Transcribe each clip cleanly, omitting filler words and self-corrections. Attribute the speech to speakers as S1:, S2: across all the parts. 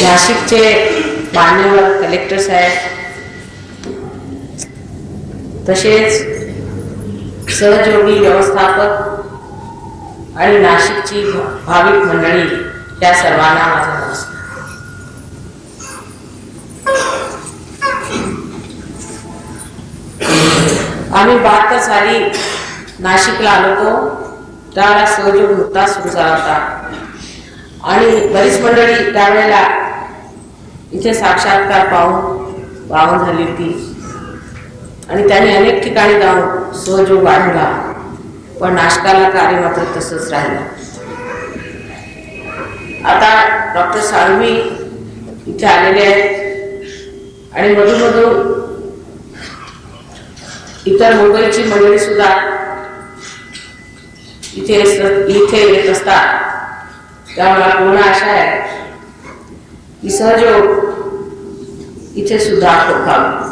S1: नाशिकचे मान्यवर कलेक्टर साहेब, तसेच सहयोगी व्यवस्थापक आणि नाशिकची भाविक मंडळी, या सर्वांना माझा नमस्कार. आम्ही 72 साली नाशिकला आलो होतो. त्यावेळेला सहयोग नुकताच सुरू झाला होता आणि बरीच मंडळी त्यावेळेला इथे साक्षात्कार पाहून झाली होती आणि त्यांनी अनेक ठिकाणी जाऊन सहयोग वाढवला, पण नाशिकाला कार्य मात्र तसंच राहिलं. आता डॉक्टर साळवी इथे आलेले आहेत आणि मधून इतर मुंबईची मंडळी सुद्धा इथे येत असतात. त्यामुळे पूर्ण आशा आहे की सहयोग इथे सुद्धा होईल.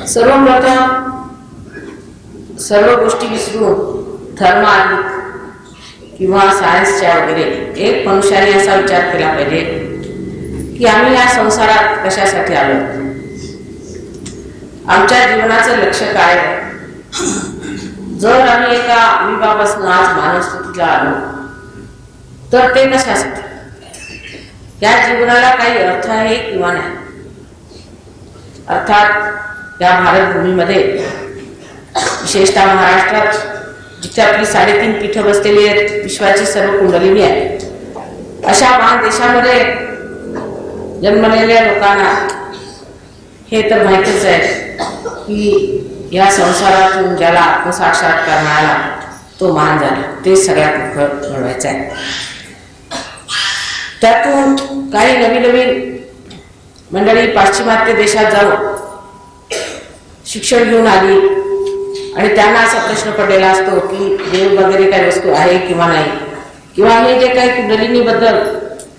S1: सर्वप्रथम सर्व गोष्टी विसरून धर्म किंवा सायन्सच्या वगैरे एक मनुष्याने असा विचार केला पाहिजे की आम्ही या संसारात कशासाठी आलो, आमच्या जीवनाचं लक्ष्य काय आहे. जर आम्ही एका अविभापासून आज मानव स्थितीला आलो तर ते कशासाठी, या जीवनाला काही अर्थ आहे किंवा नाही. अर्थात या भारतभूमीमध्ये, विशेषतः महाराष्ट्रात, जिथे आपली 3.5 पीठं बसलेली आहेत, विश्वाची सर्व कुंडलिनी आहे, अशा महान देशामध्ये जन्मलेल्या लोकांना हे तर माहितीच आहे की या संसारातून ज्याला आत्मसाक्षात्कार मिळाला तो महान झाला, ते सगळ्यात मोठं मिळवायचं आहे. त्यातून काही नवीन मंडळी पाश्चिमात्य देशात जाऊन शिक्षण घेऊन आली आणि त्यांना असा प्रश्न पडलेला असतो की देव वगैरे काही वस्तू आहे किंवा नाही, किंवा हे जे काही कुंडलिनीबद्दल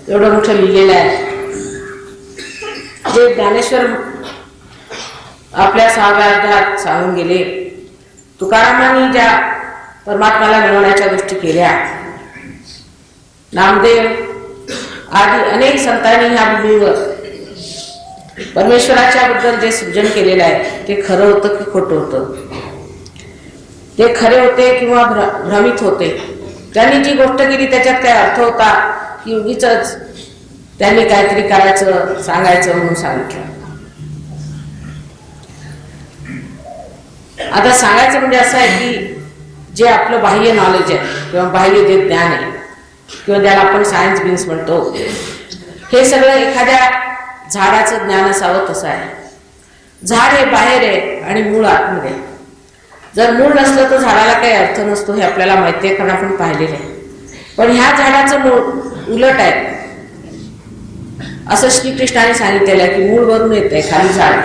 S1: एवढं मोठं लिहिलेलं आहे, जे ज्ञानेश्वर आपल्या 6व्या अध्यायात सांगून गेले. तुकारामांनी ज्या परमात्म्याला मिळवण्याच्या गोष्टी केल्या, नामदेव आदी अनेक संतांनी ह्या भूमीवर परमेश्वराच्या बद्दल जे सृजन केलेलं आहे ते खरं होतं की खोटं होतं, ते खरे होते किंवा भ्रमित होते. त्यांनी जी गोष्ट केली त्याच्यात काय अर्थ होता की उगीच त्यांनी काहीतरी करायचं सांगायचं म्हणून सांगितलं. आता सांगायचं म्हणजे असं आहे की जे आपलं बाह्य नॉलेज आहे किंवा बाह्य जे ज्ञान आहे किंवा ज्याला आपण सायन्स बिन्स म्हणतो, हे सगळं एखाद्या झाडाचं ज्ञान असावं तसं आहे. झाड हे बाहेर आहे आणि मूळ आतमध्ये. जर मूळ नसलं तर झाडाला काही अर्थ नसतो, हे आपल्याला माहिती आहे कारण आपण पाहिलेलं आहे. पण ह्या झाडाचं मूळ उलट आहे असं श्रीकृष्णाने सांगितलेलं आहे की मूळ वरून येत आहे, खाली झाड.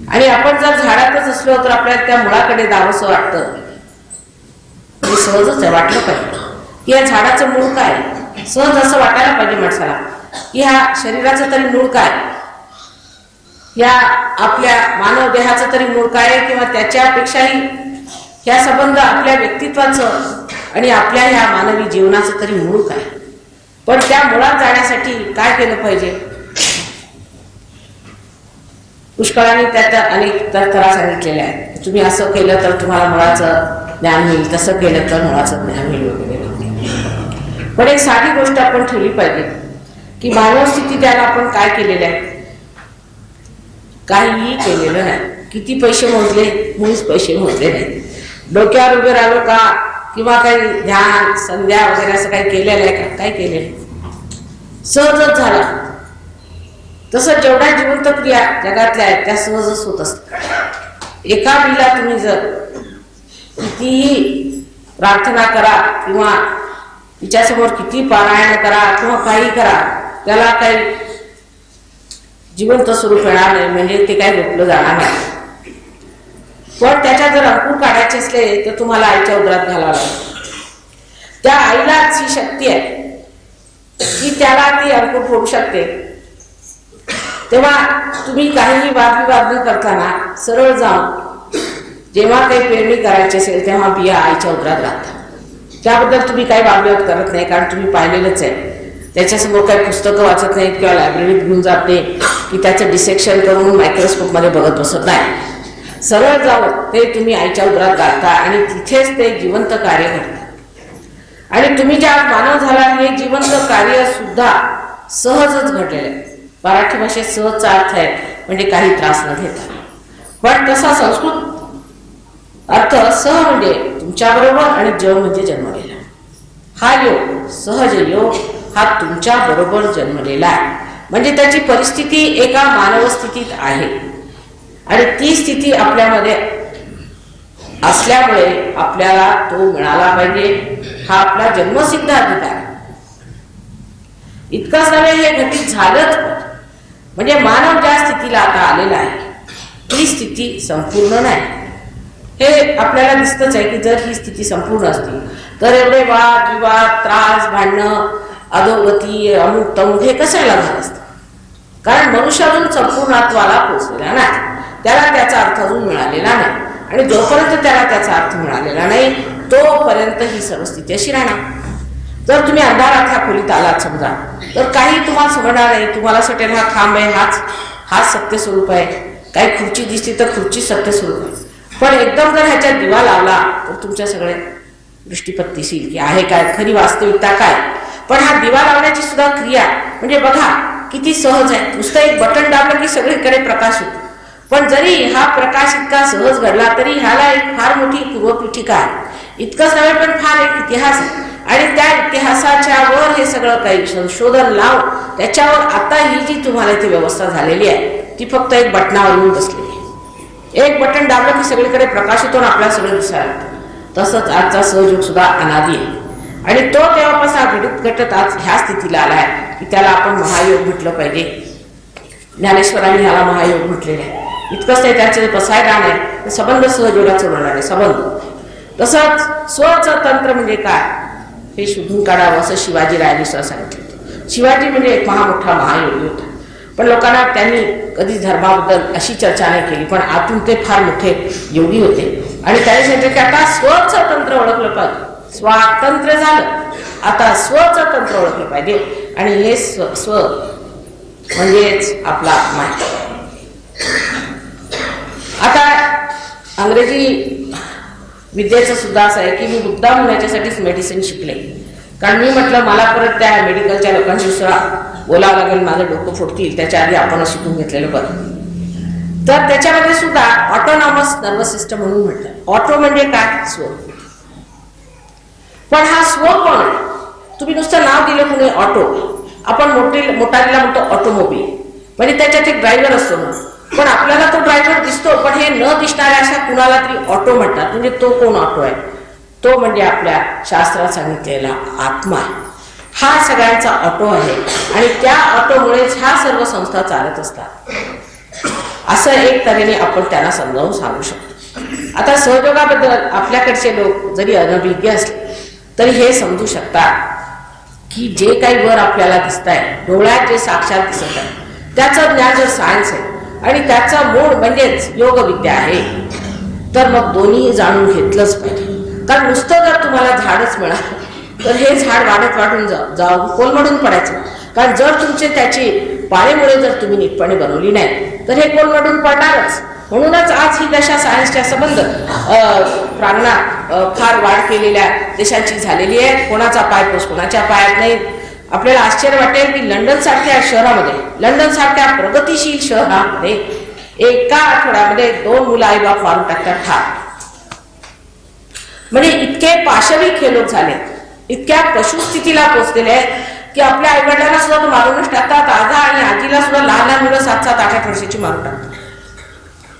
S1: आणि आपण जर झाडातच असलो तर आपल्याला त्या मुळाकडे जावंसं वाटतं. हे सहजच आहे, वाटलं पाहिजे की या झाडाचं मूळ काय. सहज असं वाटायला पाहिजे माणसाला की ह्या शरीराचं तरी मूळ काय, या आपल्या मानव देहाचं तरी मूळ काय, किंवा त्याच्यापेक्षाही ह्या संबंध आपल्या व्यक्तित्वाचं आणि आपल्या ह्या मानवी जीवनाचं तरी मूळ काय. पण त्या मुळात जाण्यासाठी काय केलं पाहिजे. पुष्कळांनी त्यात अनेक तऱ्हा सांगितलेल्या आहेत. तुम्ही असं केलं तर तुम्हाला मुळाचं ज्ञान होईल, तसं केलं तर मुळाचं ज्ञान होईल वगैरे. पण एक साधी गोष्ट आपण ठेवली पाहिजे की मानव स्थिती त्याला आपण काय केलेलं आहे. काहीही केलेलं नाही. किती पैसे मोजले, मुळीच पैसे मोजले नाही. डोक्यावर उभे राहिलो का किंवा काही ध्यान संध्या वगैरे असं काही केलेलं आहे का, काही केलेलं सहजच झाला. तसं जेवढ्या जिवंत क्रिया जगातल्या आहेत त्या सहजच होत असतात. एका बिला तुम्ही जर कितीही प्रार्थना करा किंवा तिच्यासमोर किती पारायण करा किंवा काही करा, त्याला काही जिवंत स्वरूप येणार नाही, म्हणजे ते काही रोखलं जाणार नाही. पण त्याच्या जर अंकुर काढायचे असले तर तुम्हाला आईच्या उदरात घालावं लागेल. त्या आईलाच ही शक्ती आहे की त्याला ती अंकुर फोडू शकते. तेव्हा तुम्ही काहीही वादविवाद न करताना सरळ जाऊन जेव्हा काही पेरणी करायची असेल तेव्हा बिया आईच्या उदरात घालतात. त्याबद्दल तुम्ही काही वागवत करत नाही, कारण तुम्ही पाहिलेलंच आहे. त्याच्यासमोर काही पुस्तकं वाचत नाहीत किंवा लायब्ररीत घेऊन जात नाही की त्याचं डिसेक्शन करून मायक्रोस्कोपमध्ये बघत बसत नाही. सरळ जाऊन ते तुम्ही आईच्या उदरात घालता आणि तिथेच ते जिवंत कार्य करता. आणि तुम्ही ज्या मानव झाला हे जिवंत कार्य सुद्धा सहजच घडलेलं आहे. मराठी भाषेत सहजचा अर्थ आहे म्हणजे काही त्रास न घेता. पण तसा संस्कृत अर्थ सह म्हणजे तुमच्याबरोबर आणि ज म्हणजे जन्मलेला. हा योग सहज योग हा तुमच्या बरोबर जन्मलेला आहे. म्हणजे त्याची परिस्थिती एका मानव स्थितीत आहे आणि ती स्थिती आपल्यामध्ये असल्यामुळे आपल्याला तो मिळाला पाहिजे. हा आपला जन्मसिद्ध अधिकार. इतकंच नव्हे, हे घटित झालंच. म्हणजे मानव ज्या स्थितीला आता आलेला आहे ती स्थिती संपूर्ण नाही. हे आपल्याला दिसतच आहे की जर ही स्थिती संपूर्ण असती तर एवढे वाद विवाद, त्रास, भांडणं, अधोगती, अमुक तमुक हे कशाला झालं असतं. कारण मनुष्य अजून संपूर्णत्वाला पोचलेला नाही, त्याला त्याचा अर्थ अजून मिळालेला नाही. आणि जोपर्यंत त्याला त्याचा अर्थ मिळालेला नाही तोपर्यंत ही सर्व स्थिती अशी राहणार. जर तुम्ही अंधारात ह्या खोलीत आलात समजा, तर काही तुम्हाला समजणार नाही. तुम्हाला असं वाटेल हा खांब आहे, हाच सत्य स्वरूप आहे. काही खुर्ची दिसली तर खुर्ची सत्य स्वरूप आहे. पण एकदम जर ह्याच्यात दिवा लावला तर तुमच्या सगळे दृष्टीपथ दिसेल की आहे काय, खरी वास्तविकता काय. पण हा दिवा लावण्याची सुद्धा क्रिया म्हणजे बघा किती सहज आहे. नुसतं एक बटन दाबलं की सगळीकडे प्रकाश होतो. पण जरी हा प्रकाश इतका सहज घडला तरी ह्याला एक फार मोठी पूर्वपीठिका आहे. इतकंच नव्हे पण फार एक इतिहास आहे. आणि त्या इतिहासाच्या वर हे सगळं काही संशोधन लावून त्याच्यावर आता ही जी तुम्हाला इथे व्यवस्था झालेली आहे ती फक्त एक बटनावर येऊन बसलेली आहे. एक बटन दाबलं की सगळीकडे प्रकाश होतो आणि आपल्याला सगळं दिसायला. तसंच आजचा सहयोग सुद्धा अनादी आहे. आणि तो तेव्हापासून घटत आज ह्या स्थितीला आला आहे की त्याला आपण महायोग म्हटलं पाहिजे. ज्ञानेश्वरांनी ह्याला महायोग म्हटलेले आहे. इतकंच नाही, त्याचे बसाय गाण आहे संबंध सहयोगाचं वर्णन आहे. संबंध तसंच स्वचं तंत्र म्हणजे काय हे शोधून काढावं असं शिवाजीरायांनी सुद्धा सांगितलं. शिवाजी म्हणजे एक महामोठा महायोगी होता. पण लोकांना त्यांनी कधी धर्माबद्दल अशी चर्चा नाही केली. पण आतून ते फार मोठे योगी होते आणि त्याने सांगितलं की आता स्वचं तंत्र ओळखलं पाहिजे. स्वातंत्र्य झालं, आता स्वचं तंत्र ओळखलं पाहिजे. आणि हे स्व म्हणजेच आपला माय. आता अंग्रेजी विद्येचं सुद्धा असं आहे की मी मुद्दाम होण्याच्यासाठीच मेडिसिन शिकले. कारण मी म्हटलं मला परत त्या मेडिकलच्या लोकांशी सुद्धा बोलावं लागेल, माझं डोकं फुटतील, त्याच्या आधी आपण शिकून घेतलेलं बरं. तर त्याच्यामध्ये सुद्धा ऑटोनॉमस नर्वस सिस्टम म्हणून म्हटलं. ऑटो म्हणजे काय, स्व. पण हा स्व कोण? तुम्ही नुसतं नाव दिलं कोणी ऑटो. आपण मोटारीला म्हणतो ऑटोमोबाईल, म्हणजे त्याच्यात एक ड्रायव्हर असतो ना. पण आपल्याला तो ड्रायव्हर दिसतो, पण हे न दिसणाऱ्या अशा कुणाला तरी ऑटो म्हणतात. म्हणजे तो कोण ऑटो आहे? तो म्हणजे आपल्या शास्त्रात सांगितलेला आत्मा आहे. हा सगळ्यांचा ऑटो आहे आणि त्या ऑटोमुळेच ह्या सर्व संस्था चालत असतात. असं एक तऱ्हेने आपण त्यांना समजावून सांगू शकतो. आता सहयोगाबद्दल आपल्याकडचे लोक जरी अनभिज्ञ असले तरी हे समजू शकतात की जे काही वर आपल्याला दिसत आहे, डोळ्यात जे साक्षात दिसत आहे त्याचं ज्ञान जर सायन्स आहे आणि त्याचा मूळ म्हणजेच योगविद्या आहे, तर मग दोन्ही जाणून घेतलंच पाहिजे. कारण नुसतं जर तुम्हाला झाडच मिळालं तर हे झाड वाढून जाऊन कोलमडून पडायचं. कारण जर तुमचे त्याची पाळेमुळे जर तुम्ही नीटपणे बनवली नाही तर हे कोलमडून पडणारच. म्हणूनच आज ही दशा सायन्सच्या संबंध प्रांगणात फार वाढ केलेल्या देशांची झालेली आहे. कोणाचा पायपोस कोणाच्या पायात नाही. आपल्याला आश्चर्य वाटेल की लंडन सारख्या शहरामध्ये, लंडन सारख्या प्रगतिशील शहरामध्ये एका आठवड्यामध्ये 2 मुलं आईबाप मारून टाकतात ठार. म्हणजे इतके पाशविक हे लोक झाले, इतक्या पशुस्थितीला पोचलेले आहेत की आपल्या आईवडिलांना सुद्धा तो मारूनच टाकतात. आजा आणि आजीला सुद्धा लहान लहान मुलं 7-7, 8-8 वर्षाची मारून टाकतात.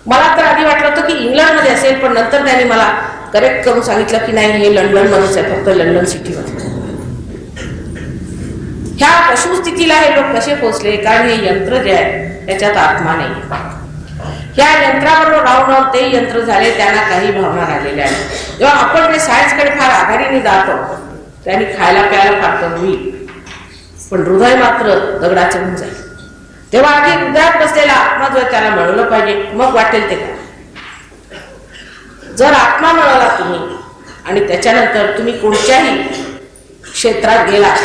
S1: मला तर आधी वाटलं होतं की इंग्लंडमध्ये असेल, पण नंतर त्यांनी मला करेक्ट करून सांगितलं की नाही, हे लंडनमध्येच आहे, फक्त लंडन सिटीमध्ये. ह्या पशुस्थितीला हे लोक कसे पोचले? कारण हे यंत्र जे आहे त्याच्यात आत्मा नाही. ह्या यंत्राबरोबर राहून ते यंत्र झाले, त्यांना काही भावना राहिलेल्या आहेत. जेव्हा आपण सायन्सकडे फार आघाडीने जातो त्यांनी खायला प्यायला फार कमी होईल, पण हृदय मात्र दगडाचं होऊन जाईल. तेव्हा आधी हृदयात बसलेला आत्मा जर त्याला मिळवलं पाहिजे, मग वाटेल ते काय. जर आत्मा मिळवला तुम्ही आणि त्याच्यानंतर तुम्ही कोणत्याही क्षेत्रात गेला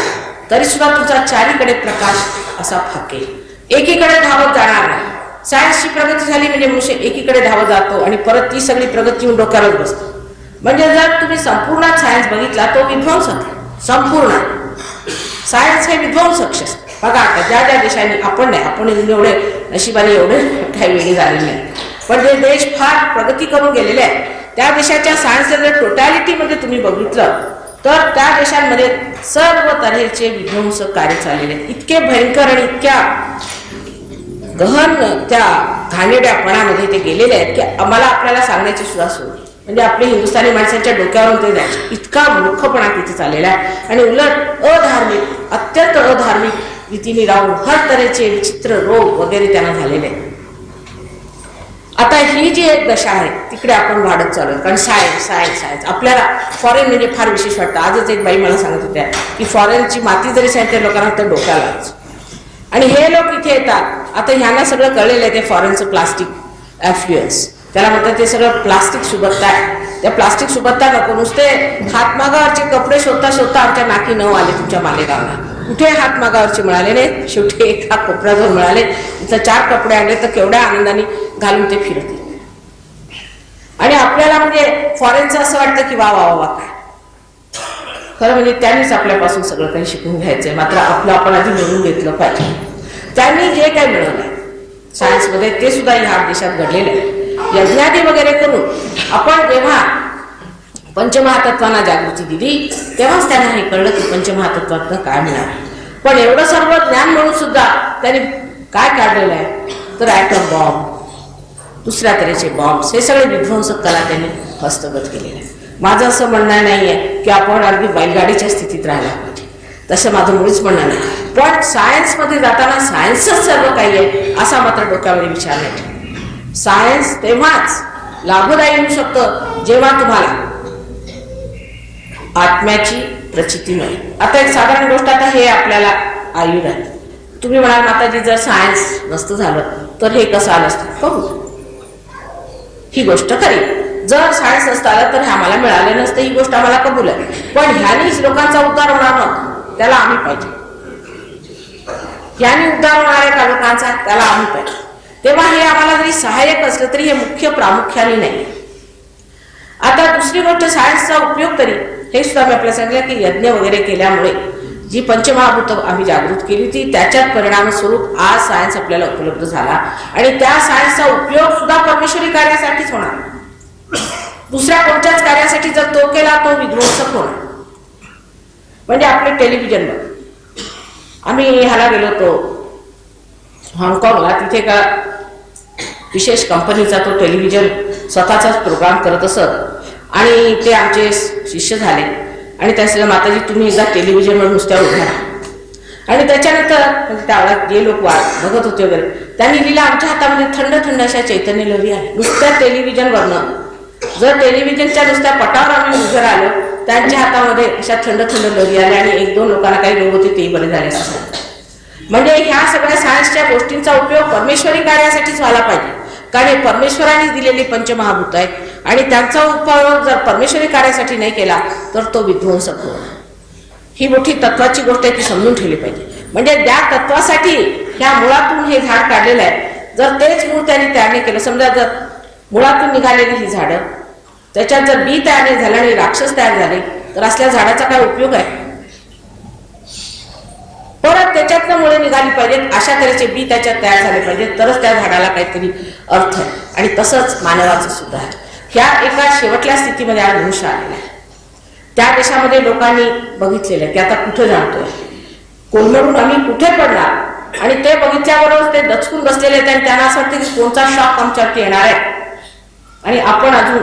S1: तरी सुद्धा तुमचा चारीकडे प्रकाश असा फाकेल, एकीकडे धावत जाणार नाही. सायन्सची प्रगती झाली म्हणजे मनुष्य एकीकडे धावत जातो आणि परत ती सगळी प्रगती येऊन डोक्यावर बसतो. म्हणजे जर तुम्ही संपूर्ण सायन्स बघितला तो विध्वंसक संपूर्ण सायन्स हे विध्वंसक बघा. आता ज्या ज्या देशांनी, आपण नाही, आपण एवढे नशिबाने एवढे काही वेगळे झालेले नाही, पण जे देश फार प्रगती करून गेलेले आहेत त्या देशाच्या सायन्सच्या जर टोटॅलिटीमध्ये तुम्ही बघितलं तर त्या देशांमध्ये सर्व तऱ्हेचे विध्वंसक कार्य चाललेले आहेत. इतके भयंकर आणि इतक्या गहन त्या घाणेरड्यापणामध्ये ते गेलेले आहेत की आम्हाला आपल्याला सांगण्याची सुद्धा सोय. म्हणजे आपल्या हिंदुस्थानी माणसांच्या डोक्यावरून ते जायचे, इतका मूर्खपणा तिथे चाललेला आहे. आणि उलट अधार्मिक, अत्यंत अधार्मिक रीतीने राहून हर तऱ्हेचे विचित्र रोग वगैरे त्यांना झालेले आहेत. आता ही जी एक दशा आहे तिकडे आपण वाढत चालू, कारण सायन्स सायन्स सायन्स आपल्याला फॉरेन म्हणजे फार विशेष वाटतं. आजच एक बाई मला सांगत होत्या की फॉरेनची माती जरी सांगितली लोकांना तर डोक्यालाच. आणि हे लोक इथे येतात. आता ह्यांना सगळं कळलेलं आहे ते फॉरेनचं प्लास्टिक ॲफ्ल्युएन्स त्याला म्हणतात. ते सगळं प्लास्टिक सुबत्ता आहे. त्या प्लास्टिक सुबत्ता नको नुसते हातमागावरचे कपडे शोधता शोधता आमच्या नाकी न आले तुमच्या मालेगावला. कुठे हातमागावरचे मिळाले नाही, शेवटी एका कोपऱ्याजवळ मिळाले. इथं 4 कपडे आणले तर केवढ्या आनंदाने घालून ते फिरते. आणि आपल्याला म्हणजे फॉरेनचं असं वाटतं की वा वा वा काय. खरं म्हणजे त्यांनीच आपल्यापासून सगळं काही शिकून घ्यायचंय, मात्र आपलं आपण आधी मिळवून घेतलं पाहिजे. त्यांनी जे काही मिळवलंय सायन्समध्ये ते सुद्धा ह्या देशात घडलेलं आहे. यज्ञादी वगैरे करून आपण जेव्हा पंचमहातत्वांना जागृती दिली तेव्हाच त्यांना हे कळलं की पंचमहातत्वातनं काय मिळालं. पण एवढं सर्व ज्ञान मिळून सुद्धा त्यांनी काय काढलेलं आहे तर ॲटम बॉम्ब, दुसऱ्या तऱ्हेचे बॉम्ब्स, हे सगळे विध्वंसक कला त्यांनी हस्तगत केलेले आहे. माझं असं म्हणणं नाही आहे की आपण अगदी बैलगाडीच्या स्थितीत राहायला पाहिजे, तसं माझं मुळीच म्हणणं नाही. पण सायन्समध्ये जाताना सायन्सच सर्व काही आहे असा मात्र डोक्यामध्ये विचार नाही. सायन्स तेव्हाच लाभदायी होऊ शकतं जेव्हा तुम्हाला आत्म्याची प्रचिती मिळेल. आता एक साधारण गोष्ट, आता हे आपल्याला आयुर्वेद आहे. तुम्ही म्हणाल माताजी जर सायन्स नसतं झालं तर हे कसं आलं असतं. कबूल, ही गोष्ट खरी. जर सायन्स नसतं आलं तर हे आम्हाला मिळालं नसतं, ही गोष्ट आम्हाला कबूल आहे. पण ह्यानीच लोकांचा उद्धार होणार नव्हता, त्याला आम्ही पाहिजे. ह्यानी उद्धार होणार आहे का लोकांचा, त्याला आम्ही पाहिजे. तेव्हा हे आम्हाला जरी सहाय्यक असलं तरी हे मुख्य प्रामुख्याने नाही. आता दुसरी गोष्ट, सायन्सचा उपयोग तरी हे सुद्धा मी आपल्याला सांगितलं की यज्ञ वगैरे केल्यामुळे जी पंचमहाभूत आम्ही जागृत केली होती त्याच्यात परिणामस्वरूप आज सायन्स आपल्याला उपलब्ध झाला. आणि त्या सायन्सचा उपयोग सुद्धा परमेश्वरी कार्यासाठीच होणार. दुसऱ्या कोणत्याच कार्यासाठी जर तो केला तो विध्वंसक होणार. म्हणजे आपले टेलिव्हिजन, आम्ही ह्याला गेलो होतो हाँगकाँगला, तिथे का विशेष कंपनीचा तो टेलिव्हिजन स्वतःचाच प्रोग्राम करत असत आणि ते आमचे शिष्य झाले. आणि त्यासाठी माताजी तुम्ही एकदा टेलिव्हिजनवर नुसत्या उभ्या राहा. आणि त्याच्यानंतर म्हणजे त्यावेळेला जे लोक बघत होते वगैरे त्यांनी लिहिलं आमच्या हातामध्ये थंड थंड अशा चैतन्य लहरी आहे. नुसत्या टेलिव्हिजनवरनं, जर टेलिव्हिजनच्या नुसत्या पटावर आम्ही उभे राहिलो त्यांच्या हातामध्ये अशा थंड थंड लहरी आल्या आणि 1-2 लोकांना काही रोग होते तेही बरे झाले असं. म्हणजे ह्या सगळ्या सायन्सच्या गोष्टींचा उपयोग परमेश्वरी कार्यासाठीच व्हायला पाहिजे, कारण हे परमेश्वराने दिलेली पंचमहाभूत आहेत आणि त्यांचा उपयोग जर परमेश्वरी कार्यासाठी नाही केला तर तो विध्वंसक होणार. ही मोठी तत्वाची गोष्ट आहे, ती समजून ठेवली पाहिजे. म्हणजे त्या तत्वासाठी ह्या मुळातून हे झाड काढलेलं आहे. जर तेच मूळ त्यांनी तयार नाही केलं, समजा जर मुळातून निघालेली ही झाडं त्याच्यात जर बी तयार नाही झालं आणि राक्षस तयार झाले तर असल्या झाडाचा काय उपयोग आहे. परत त्याच्यातनं मुळे निघाली पाहिजेत, अशा तऱ्हेचे बी त्याच्यात तयार झाले पाहिजेत, तरच त्या झाडाला काहीतरी अर्थ आहे. आणि तसंच मानवाचं सुद्धा आहे. ह्या एका शेवटल्या स्थितीमध्ये आज मनुष्य आलेला आहे. त्या देशामध्ये लोकांनी बघितलेलं आहे की आता कुठं जाणतोय, कोलमडून आम्ही कुठे पडणार. आणि ते बघितल्याबरोबर ते दचकून बसलेले आहेत आणि त्यांना असं वाटतं की कोणता शॉक आमच्यावरती येणार आहे. आणि आपण अजून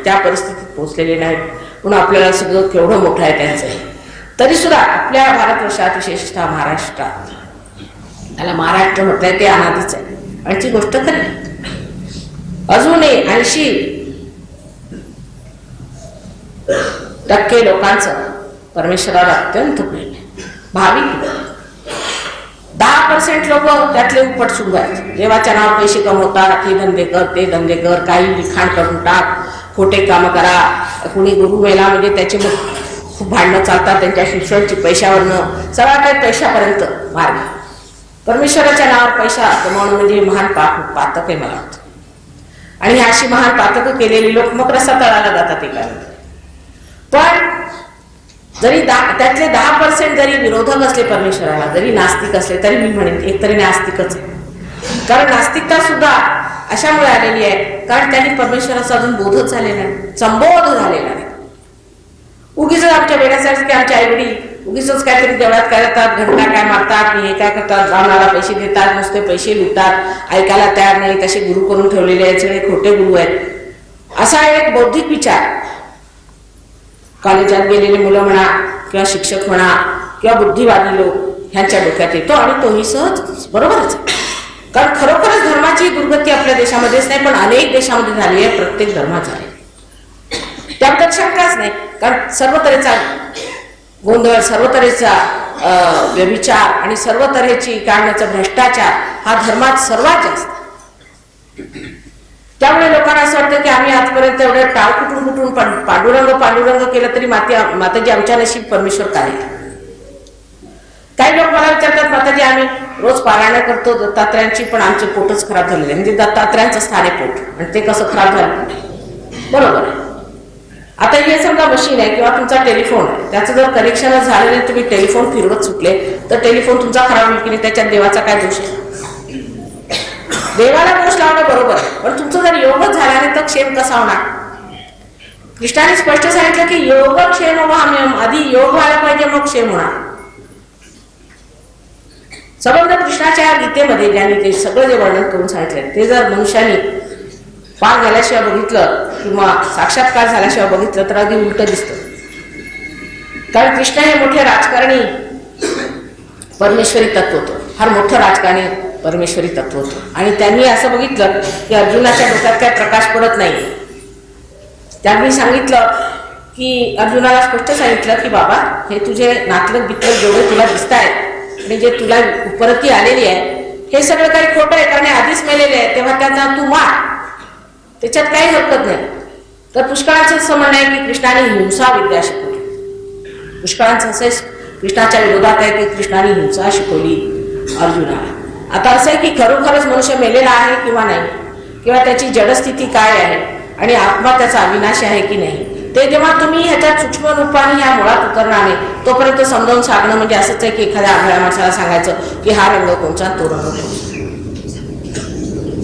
S1: त्या परिस्थितीत पोहोचलेले नाहीत. म्हणून आपल्याला सगळं केवढं मोठं आहे त्यांचं. तरी सुद्धा आपल्या भारतवर्षात, विशेषतः महाराष्ट्रात, त्याला महाराष्ट्र म्हटलंय ते अनादीच आहे. आणि ती गोष्ट खरी, अजूनही 80% लोकांचं परमेश्वरावर अत्यंत प्रेम आहे, भाविक. 10% लोक त्यातले उपट सुरू आहेत. देवाच्या नावावर पैसे कमवतात, हे धंदे कर, ते धंदे कर, काही लिखाण करून टाक, खोटे कामं करा, कुणी गुरु मेला म्हणजे त्याचे मग खूप भांडणं चालतात त्यांच्या शिक्षणाची पैशावरनं, सगळा काही पैशापर्यंत मार्ग. परमेश्वराच्या नावावर पैसा कमावणं म्हणजे महान पातक आहे मला वाटतं. आणि अशी महान पातकं केलेली लोक मग रस्ता तळाला जातात एका. पण जरी त्यातले 10% जरी विरोधक असले परमेश्वराला, जरी नास्तिक असले, तरी मी म्हणेन एकतरी नास्तिकच आहे. कारण नास्तिकता सुद्धा अशामुळे आलेली आहे कारण त्यांनी परमेश्वराचा अजून बोधच झालेला नाही, संबोध झालेला नाही. उगीच आमच्या वेड्यासारखे आमच्या आई वडील उगीच काहीतरी देवळात करतात, घंटा काय मारतात, हे काय करतात, ब्राह्मणाला पैसे देतात, नुसते पैसे लुटतात, ऐकायला तयार नाही, तसे गुरु करून ठेवलेले आहेत, सगळे खोटे गुरु आहेत. असा एक बौद्धिक विचार कॉलेजात गेलेले मुलं म्हणा किंवा शिक्षक म्हणा किंवा बुद्धिवादी लोक ह्यांच्या डोक्यात येतो आणि तोही सहज बरोबरच. कारण खरोखरच धर्माची दुर्गती आपल्या देशामध्येच नाही पण अनेक देशामध्ये झाली आहे, प्रत्येक धर्माचा आहे, त्याबद्दल शंकाच नाही. कारण सर्व तऱ्हेचा गोंधळ, सर्व तऱ्हेचा व्यभिचार आणि सर्व तऱ्हेची काढण्याचा भ्रष्टाचार हा धर्मात सर्वात जास्त. त्यामुळे लोकांना असं वाटतं की आम्ही आजपर्यंत एवढं टाळ कुठून पांडुरंग केलं तरी माताजी आमच्या नशीब परमेश्वर काय. काही लोक मला विचारतात माताजी आम्ही रोज पारायण करतो दत्तात्रयांची पण आमचे पोटच खराब झालेले आहे, म्हणजे दत्तात्रयांचं स्थान आहे पोट आणि ते कसं खराब झालं. बरोबर आहे. आता हे समजा मशीन आहे किंवा तुमचा टेलिफोन आहे, त्याचं जर कनेक्शनच झालं नाही, तुम्ही टेलिफोन फिरवत सुटले तर टेलिफोन तुमचा खराब होईल की नाही, त्याच्यात देवाचा काय दोष आहे. देवाला दोष लावणं बरोबर आहे पण तुमचं जर योगच झाला नाही तर क्षेम कसा होणार. कृष्णाने स्पष्ट सांगितलं की योग क्षेम व्हावा, आधी योग व्हायला पाहिजे मग क्षेम होणार. संबंध कृष्णाच्या गीतेमध्ये ज्यांनी ते सगळं जे वर्णन करून सांगितलं ते जर मनुष्याने पार झाल्याशिवाय बघितलं किंवा साक्षात्कार झाल्याशिवाय बघितलं तर अगदी उलट दिसतं. कारण कृष्ण हे मोठे राजकारणी परमेश्वरी तत्व होतं, फार मोठं राजकारणी परमेश्वरी तत्व होतं. आणि त्यांनी असं बघितलं की अर्जुनाच्या डोक्यात काय प्रकाश पडत नाही. त्यांनी सांगितलं की अर्जुनाला स्पष्ट सांगितलं की बाबा हे तुझे नातलग बितलग जेवढे तुला दिसत आहेत आणि जे तुला उपरती आलेली आहे हे सगळं काही खोटं आहे कारण आधीच मेलेले आहे, तेव्हा त्यांना तू मार, त्याच्यात काही हरकत नाही. तर पुष्कळांचं असं म्हणणं आहे की कृष्णाने हिंसा विद्या शिकवली. पुष्कळांचं असं कृष्णाच्या विरोधात आहे की कृष्णाने हिंसा शिकवली अर्जुनाला. आता असं आहे की खरोखरच मनुष्य मेलेला आहे किंवा नाही, किंवा त्याची जडस्थिती काय आहे आणि आत्मा त्याचा अविनाशी आहे की नाही, ते जेव्हा तुम्ही ह्याच्या सूक्ष्म रूपाने ह्या मुळात उतरणार नाही तोपर्यंत समजावून सांगणं म्हणजे असंच आहे की एखाद्या आंधळ्या माणसाला सांगायचं की हा रंग कोणचा तो रंग कोणचा.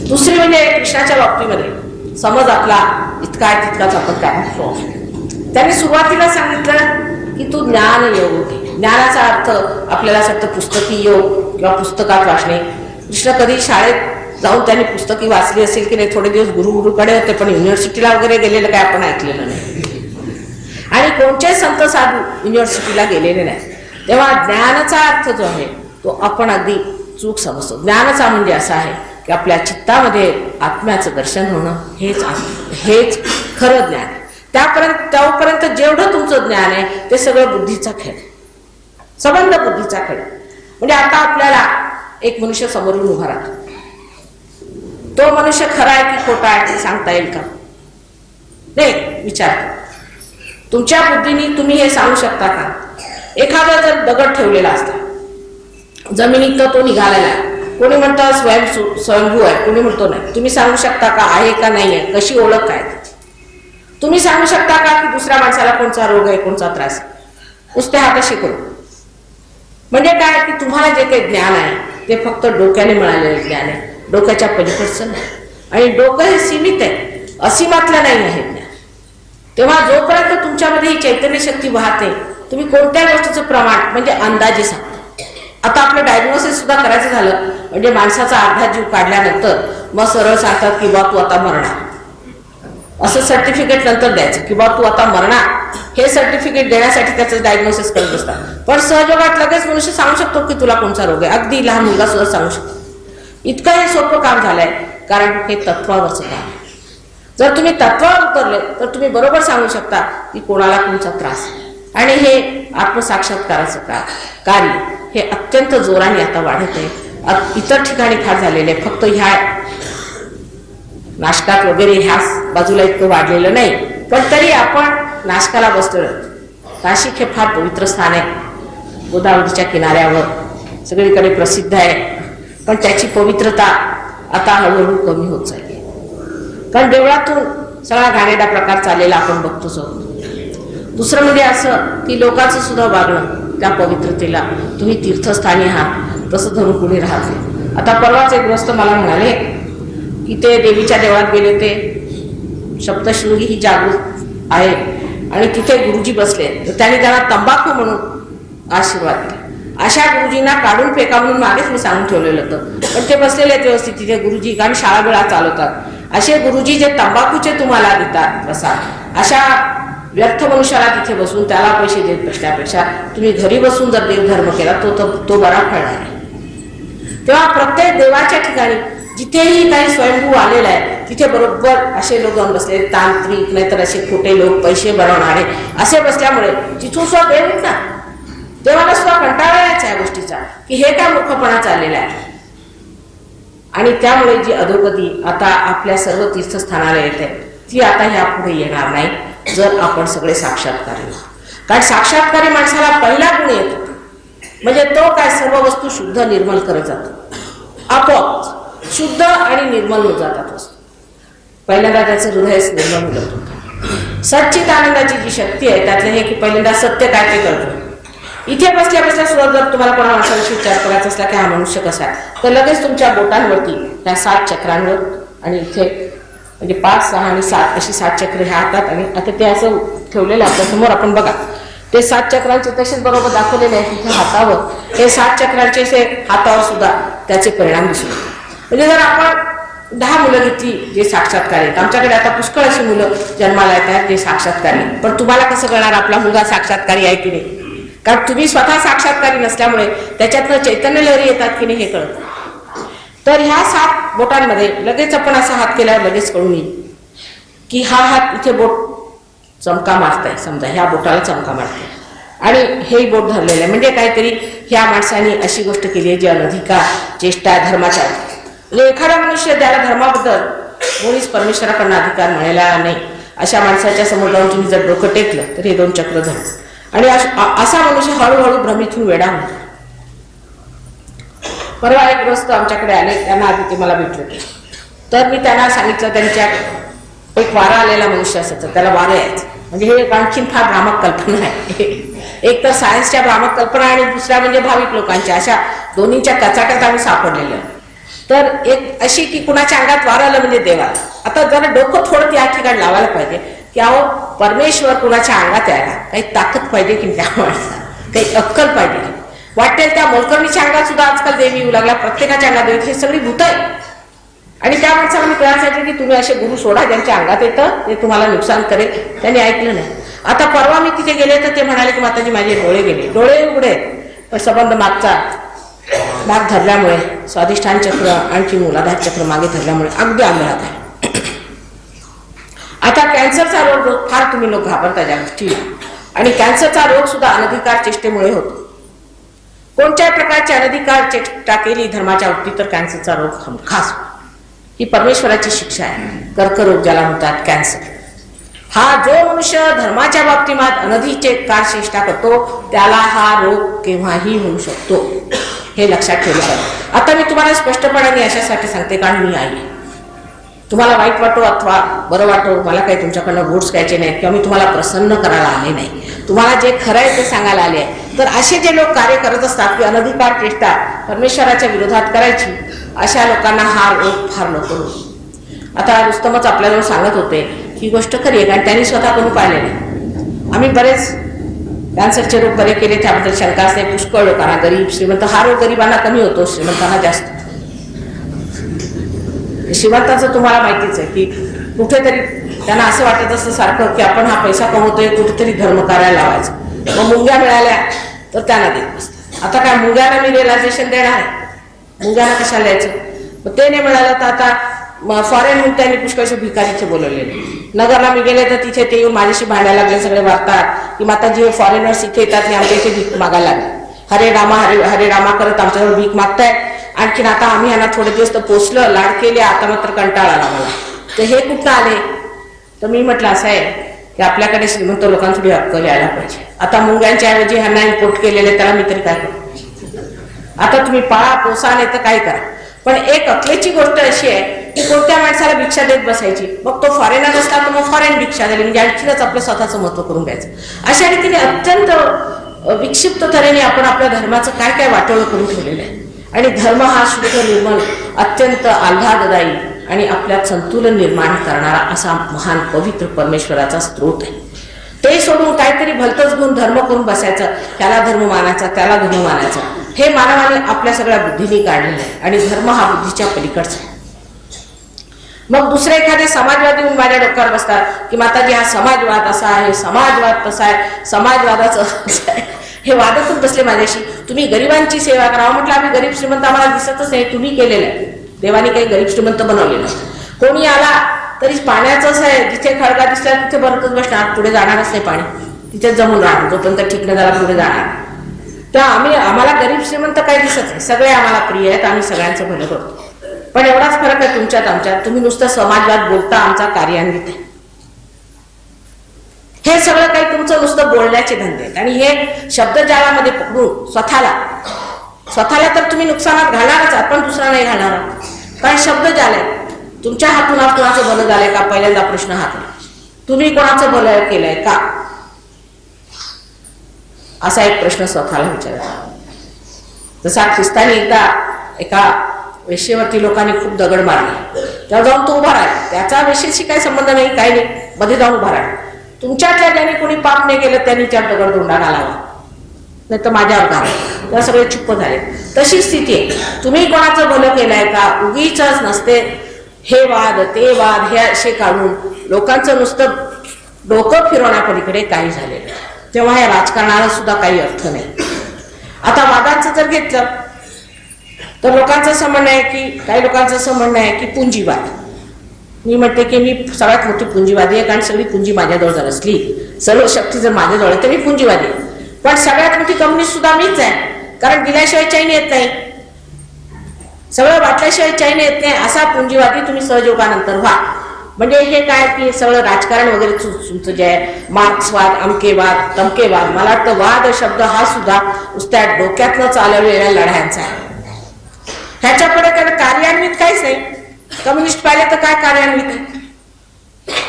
S1: दुसरी म्हणजे कृष्णाच्या बाबतीमध्ये समज आपला इतका आहे तितकाच आपण काय. त्यांनी सुरुवातीला सांगितलं की तू ज्ञान योग घे. ज्ञानाचा अर्थ आपल्याला असं वाटतं पुस्तकी योग किंवा पुस्तकात वाचणे. कृष्ण कधी शाळेत जाऊन त्यांनी पुस्तकी वाचली असेल की नाही, थोडे दिवस गुरुकडे होते पण युनिव्हर्सिटीला वगैरे गेलेलं काय आपण ऐकलेलं नाही आणि कोणत्याही संत साधू युनिव्हर्सिटीला गेलेले नाही. तेव्हा ज्ञानाचा अर्थ जो आहे तो आपण अगदी चूक समजतो. ज्ञानाचा म्हणजे असा आहे की आपल्या चित्तामध्ये आत्म्याचं दर्शन होणं हेच खरं ज्ञान. त्यापर्यंत जेवढं तुमचं ज्ञान आहे ते सगळं बुद्धीचा खेळ, संबंध बुद्धीचा खेळ. म्हणजे आता आपल्याला एक मनुष्य समोरून उभा राहतो, तो मनुष्य खरा आहे की खोटा आहे ते सांगता येईल का? नाही. विचार तुमच्या बुद्धीने तुम्ही हे सांगू शकता का? एखादा जर दगड ठेवलेला असता जमिनीत तर तो निघालेला आहे, कोणी म्हणतं स्वयंभू आहे, कोणी म्हणतो नाही. तुम्ही सांगू शकता का आहे का नाही आहे, कशी ओळख काय? तुम्ही सांगू शकता का की दुसऱ्या माणसाला कोणता रोग आहे, कोणता त्रास? नुसत्या हाताशी करू म्हणजे काय की तुम्हाला जे काही ज्ञान आहे ते फक्त डोक्याने मिळालेलं ज्ञान आहे, डोक्याच्या पलीकडचं नाही. आणि डोकं हे सीमित आहे, असीमातलं नाही आहे ज्ञान. तेव्हा जोपर्यंत तुमच्यामध्ये ही चैतन्य शक्ती वाहते तुम्ही कोणत्या गोष्टीचं प्रमाण म्हणजे अंदाजे सांगता. आता आपलं डायग्नोसिस सुद्धा करायचं झालं म्हणजे माणसाचा अर्धा जीव काढल्यानंतर मग सरळ सांगतात की बा तू आता मरणार, असं सर्टिफिकेट नंतर द्यायचं की बा तू आता मरणार. हे सर्टिफिकेट देण्यासाठी त्याचं डायग्नोसिस करत असतात. पण सहयोगात लगेच मनुष्य सांगू शकतो की तुला कोणता रोग आहे, अगदी लहान मुलगा सुद्धा सांगू शकतो. इतकं हे सोपं काम झालंय कारण हे तत्वावरचं काम आहे. जर तुम्ही तत्वावर उतरले तर तुम्ही बरोबर सांगू शकता की कोणाला कोणता त्रास आहे. आणि हे आत्मसाक्षात्काराचं कार्य हे अत्यंत जोराने आता वाढत आहे. इतर ठिकाणी फार झालेले फक्त ह्या नाशकात वगैरे ह्या बाजूला इतकं वाढलेलं नाही, पण तरी आपण नाशकाला बसलो. नाशिक हे फार पवित्र स्थान आहे, गोदावरीच्या किनाऱ्यावर सगळीकडे प्रसिद्ध आहे, पण त्याची पवित्रता आता हळूहळू कमी होत चालली आहे. कारण देवळातून सगळा घाणेरडा प्रकार चाललेला आपण बघतोच आहोत. दुसरं म्हणजे असं की लोकांचं सुद्धा वागणं त्या पवित्रतेला, तुम्ही तीर्थस्थानी आहात तसं धरून पुढे राहते. आता परवाच एक ग्रस्त मला म्हणाले की ते देवीच्या देवळात गेले, ते सप्तशृंगी ही जागृत आहे आणि तिथे गुरुजी बसले, तर त्यांनी त्यांना तंबाखू म्हणून आशीर्वाद दिले. अशा गुरुजींना काढून फेका म्हणून मागेच मी सांगून ठेवलेलं होतं, पण ते बसलेले आहेत व्यवस्थित तिथे गुरुजी, कारण शाळा वेळा चालवतात. असे गुरुजी जे तंबाखूचे तुम्हाला देतात प्रसाद, अशा व्यर्थ मनुष्याला तिथे बसून त्याला पैसे देत बसण्यापेक्षा तुम्ही घरी बसून जर देवधर्म केला तो बरा फळणार आहे. तेव्हा प्रत्येक देवाच्या ठिकाणी जिथेही काही स्वयंभू आलेला आहे तिथे बरोबर असे लोक जाऊन बसले, तांत्रिक नाहीतर असे खोटे लोक, पैसे बनवणारे असे बसल्यामुळे तिथून सुद्धा देव ना देवाला सुद्धा कंटाळा यायचा या गोष्टीचा की हे काय मूर्खपणा चाललेला आहे. आणि त्यामुळे जी अधोगती आता आपल्या सर्व तीर्थस्थानाला येते ती आता ह्या पुढे येणार नाही जर आपण सगळे साक्षात्कारी. कारण साक्षात्कारी माणसाला पहिला गुण येतो म्हणजे तो काय सर्व वस्तू शुद्ध निर्मल करत जातो, आपोआप शुद्ध आणि निर्मल होत जातात वस्तू. पहिल्यांदा त्याचं हृदयच निर्मल होतं. सच्चित आनंदाची जी शक्ती आहे त्यातलं हे की पहिल्यांदा सत्य काय ते कळतं. इथे बसल्या बसल्या सुद्धा जर तुम्हाला कोणा माणसाविषयी विचार करायचा असला की हा मनुष्य कसा आहे, तर लगेच तुमच्या बोटांवरती त्या 7 चक्रांवर आणि इथे म्हणजे 5, 6 आणि 7 अशी 7 चक्र ह्या हातात, आणि आता ते असं ठेवलेलं आपल्या समोर आपण बघा, ते 7 चक्रांचे तसेच बरोबर दाखवलेले आहेत तिथे हातावर. हे 7 चक्रांचे असे हातावर सुद्धा त्याचे परिणाम दिसले. म्हणजे जर आपण 10 मुलं घेतली जे साक्षात्कारी आहेत, आमच्याकडे आता पुष्कळ अशी मुलं जन्माला येत आहेत जे साक्षात्कारी, पण तुम्हाला कसं कळणार आपला मुलगा साक्षात्कारी आहे की नाही? कारण तुम्ही स्वतः साक्षात्कारी नसल्यामुळे त्याच्यातनं चैतन्य लहरी येतात की नाही हे कळतं. तर ह्या 7 बोटांमध्ये लगेच आपण असा हात केल्यावर लगेच कळून येईल की हा हात इथे बोट चमका मारताय, समजा ह्या बोटाला चमका मारताय आणि हे बोट धरलेलं आहे, म्हणजे काहीतरी ह्या माणसाने अशी गोष्ट केली आहे जी अनधिकार चेष्टा धर्माच्या. म्हणजे एखादा मनुष्य ज्याला धर्माबद्दल कोणीच परमेश्वराकडनं अधिकार मिळाला नाही अशा माणसाच्या समोर जाऊन तुम्ही जर डोकं टेकलं तर हे 2 चक्र धरू आणि असा मनुष्य हळूहळू भ्रमितून वेडा होतो. परवा एक ग्रस्त आमच्याकडे आले, त्यांना आधी ते मला भेटले, तर मी त्यांना सांगितलं त्यांच्या एक वारा आलेला मनुष्य असायचं, त्याला वारं यायचं. म्हणजे हे आणखीन फार भ्रामक कल्पना आहे. एक तर सायन्सच्या भ्रामक कल्पना आणि दुसऱ्या म्हणजे भाविक लोकांच्या, अशा दोन्हीच्या कचाट्यात आम्ही सापडलेल्या. तर एक अशी की कुणाच्या अंगात वारं आलं म्हणजे देवाला. आता जरा डोकं थोडं त्या ठिकाणी लावायला पाहिजे की अहो परमेश्वर कुणाच्या अंगात यायला काही ताकद पाहिजे की त्या माणसाला काही अक्कल पाहिजे की. वाटेल त्या मोलकर्णीच्या अंगात सुद्धा आजकाल देवी येऊ लागल्या, प्रत्येकाच्या अंगात देवी, हे सगळी भूत आहे. आणि त्या माणसाला मी कळायचं की तुम्ही असे गुरु सोडा ज्यांच्या अंगात येतं ते तुम्हाला नुकसान करेल. त्यांनी ऐकलं नाही. आता परवा मी तिथे गेले तर ते म्हणाले की माताजी माझे डोळे गेले. डोळे उघडे पण संबंध माग धरल्यामुळे स्वाधिष्ठान चक्र आणखी मूलाधार चक्र मागे धरल्यामुळे अगदी आंधळात आहे. आता कॅन्सरचा रोग फार तुम्ही लोक घाबरता ज्या गोष्टीला, आणि कॅन्सरचा रोग सुद्धा अनधिकार चेष्टेमुळे होतो. कोणत्याही प्रकारची अनधिकार चेष्टा केली धर्माच्या बाबतीत तर कॅन्सरचा रोग हमखास. ही परमेश्वराची शिक्षा आहे. कर्करोग ज्याला म्हणतात कॅन्सर, हा जो मनुष्य धर्माच्या बाबतीत अनधिकार चेष्टा करतो त्याला हा रोग केव्हाही होऊ शकतो, हे लक्षात ठेवलं पाहिजे. आता मी तुम्हाला स्पष्टपणे अशासाठी सांगते कारण मी आहे. तुम्हाला वाईट वाटो अथवा बरं वाटो, मला काही तुमच्याकडनं वोट्स घ्यायचे नाहीत किंवा मी तुम्हाला प्रसन्न करायला आले नाही, तुम्हाला जे खरं आहे ते सांगायला आले आहे. तर असे जे लोक कार्य करत असतात की अनधिकार चेष्टा परमेश्वराच्या विरोधात करायची, अशा लोकांना हा रोग फार नको. आता रुस्तमच आपल्याला सांगत होते ही गोष्ट खरी आहे कारण त्यांनी स्वतः करून पाहिलेली. आम्ही बरेच कॅन्सरचे रोग बरे केले, त्याबद्दल शंका असते. पुष्कळ लोकांना, गरीब श्रीमंत, हा रोग गरिबांना कमी होतो, श्रीमंतांना जास्त. श्रीमंताचं तुम्हाला माहितीच आहे की कुठेतरी त्यांना असं वाटत असतं सारखं की आपण हा पैसा कमवतोय कुठेतरी धर्म करायला लावायचं, मग मुंग्या मिळाल्या तर त्यांना देत असतात. आता काय मुंग्याला मी रिअलायझेशन देणार आहे, मुंग्याला कशाला द्यायचं? मग ते नाही मिळालं तर आता फॉरेन त्यांनी पुष्कळशे भिकारीचे बोलवलेले. नगरला मी गेले तर तिथे ते येऊन माझ्याशी भांडायला लागले. सगळे वागतात की माताजी हे फॉरेनर्स इथे येतात आणि आमच्या इथे भीक मागायला लागले. हरे रामा हरे रामा करत आमच्याजवळ भीक मागताय. आणखीन आता आम्ही यांना थोडे दिवस तर पोचलं, लाड केले, आता मात्र कंटाळा आला मला. तर हे कुठं आले? तर मी म्हटलं असं आहे की आपल्याकडे श्रीमंत लोकांसाठी अक्कल यायला पाहिजे. आता मुंग्यांच्या ऐवजी ह्यांना इम्पोर्ट केलेले, त्याला मी तरी काय करू? आता तुम्ही पाळा पोसा नाही तर काय करा, पण एक अकलेची गोष्ट अशी आहे की कोणत्या माणसाला भिक्षा देत बसायची, मग तो फॉरेनर असला तर मग फॉरेन भिक्षा दिली, म्हणजे आणखीनच आपलं स्वतःचं महत्व करून घ्यायचं. अशा रीतीने अत्यंत विक्षिप्त तऱ्हेने आपण आपल्या धर्माचं काय काय वाटोळं करून ठेवलेलं आहे. आणि धर्म हा शुद्ध निर्मल, अत्यंत आल्हाददायी आणि आपल्यात संतुलन निर्माण करणारा असा महान पवित्र परमेश्वराचा स्रोत आहे. ते सोडून काहीतरी भलतच गुण धर्म करून बसायचं, त्याला धर्म मानायचा, त्याला धर्म मानायचा, हे मानवाने आपल्या सगळ्या बुद्धीने काढलेलं आहे. आणि धर्म हा बुद्धीच्या पलीकडचा आहे. मग दुसरे एखादे समाजवादी येऊन माझ्या डोक्यावर बसतात की माताजी हा समाजवाद असा आहे, समाजवाद तसा आहे, समाजवादाचं असं आहे. हे वादतच बसले माझ्याशी. तुम्ही गरिबांची सेवा करावं. म्हटलं आम्ही गरीब श्रीमंत आम्हाला दिसतच नाही, तुम्ही केलेलं आहे. देवाने काही गरीब श्रीमंत बनवलेलं. कोणी आला तरी पाण्याचंच आहे, जिथे खळगा दिसला तिथे बरतच बसणार, पुढे जाणारच नाही पाणी, तिथेच जमून राहणार जोपर्यंत ठीक न झाला पुढे जाणार. तर आम्हाला गरीब श्रीमंत काही दिसत नाही, सगळे आम्हाला प्रिय आहेत, आम्ही सगळ्यांचं भलं करतो. पण एवढाच फरक आहे तुमच्यात आमच्यात, तुम्ही नुसतं समाजवाद बोलता, आमचा कार्यान्वित आहे. हे सगळं काही तुमचं नुसतं बोलण्याचे धंदे आहेत. आणि हे शब्दजाळामध्ये पकडून स्वतःला तर तुम्ही नुकसानात घालणारच आहात, पण दुसरा नाही घालणार आहात. कारण शब्दजाल आहे. तुमच्या हातून आज कोणाचं भलं झालंय का? पहिल्यांदा प्रश्न हा करा. तुम्ही कोणाचं भलं केलंय का? असा एक प्रश्न स्वतःला विचारायचा. जसा ख्रिस्तानी एकदा एका वेश्येवरती लोकांनी खूप दगड मारले, तेव्हा जाऊन तो उभा राहिला. त्याचा वेश्येशी काही संबंध नाही, काही नाही, मध्ये जाऊन उभा राहिला. तुमच्यातल्या ज्यांनी कोणी पाप नाही केलं त्यांनी त्या दगड दोंडा घालावा, नाही तर माझ्यावर घाला. तेव्हा सगळे चुप्प झाले. तशी स्थिती आहे. तुम्ही कोणाचं भलं केलंय का? उगीच नसते हे वाद ते वाद हे असे काढून लोकांचं नुसतं डोकं फिरवण्यापलीकडे काही झालेलं. तेव्हा या राजकारणाला सुद्धा काही अर्थ नाही. आता वादांचं जर घेतलं तर लोकांचं असं म्हणणं आहे की, काही लोकांचं असं म्हणणं आहे की पुंजीवाद. मी म्हणते की मी सगळ्यात मोठी पुंजीवादी आहे, कारण सगळी पुंजी माझ्याजवळ जर असली, सर्व शक्ती जर माझ्याजवळ आहे तर मी पुंजीवादी आहे. पण सगळ्यात मोठी कम्युनिस्ट सुद्धा मीच आहे, कारण दिल्याशिवाय चैन येत नाही, सगळं वाटल्याशिवाय चैन येत नाही. असा पुंजीवादी तुम्ही सहयोगानंतर व्हा. म्हणजे हे काय की सगळं राजकारण वगैरे तुमचं जे आहे, मार्क्सवाद, अमकेवाद, तमकेवाद, मला वाटतं वाद शब्द हा सुद्धा नुसत्या डोक्यातनं चालवलेल्या लढ्यांचा आहे. ह्याच्याकडे काय कार्यान्वित काहीच नाही. कम्युनिस्ट पाहिले तर काय कार्यान्वित आहे?